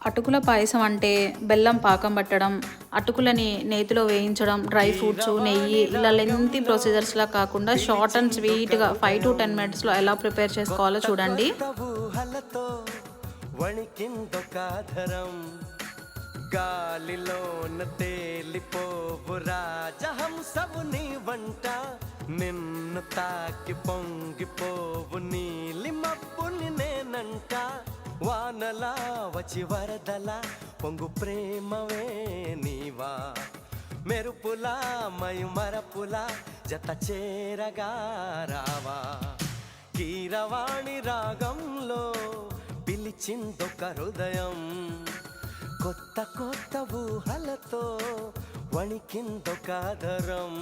అటుకుల పాయసం అంటే బెల్లం పాకం పట్టడం, అటుకులని నేతిలో వేయించడం, డ్రై ఫ్రూట్స్, నెయ్యి ఇలా లెంతీ ప్రొసీజర్స్లా కాకుండా షార్ట్ అండ్ స్వీట్గా 5 to 10 మినిట్స్లో ఎలా ప్రిపేర్ చేసుకోవాలో చూడండి. గాలిలోన తేలిపోవు రాజహంసవు వంట, నిన్ను తాకి పొంగిపోవు నీలి మబ్బుని నేనంట. వానలా వచ్చి వరదలా పొంగు ప్రేమవే నీవా, మెరుపులా మయుమరపులా జత చేరగా రావా. కీరవాణి రాగంలో పిలిచిందొక హృదయం, కొత్త కొత్త ఊహలతో వణికిందొక దరం.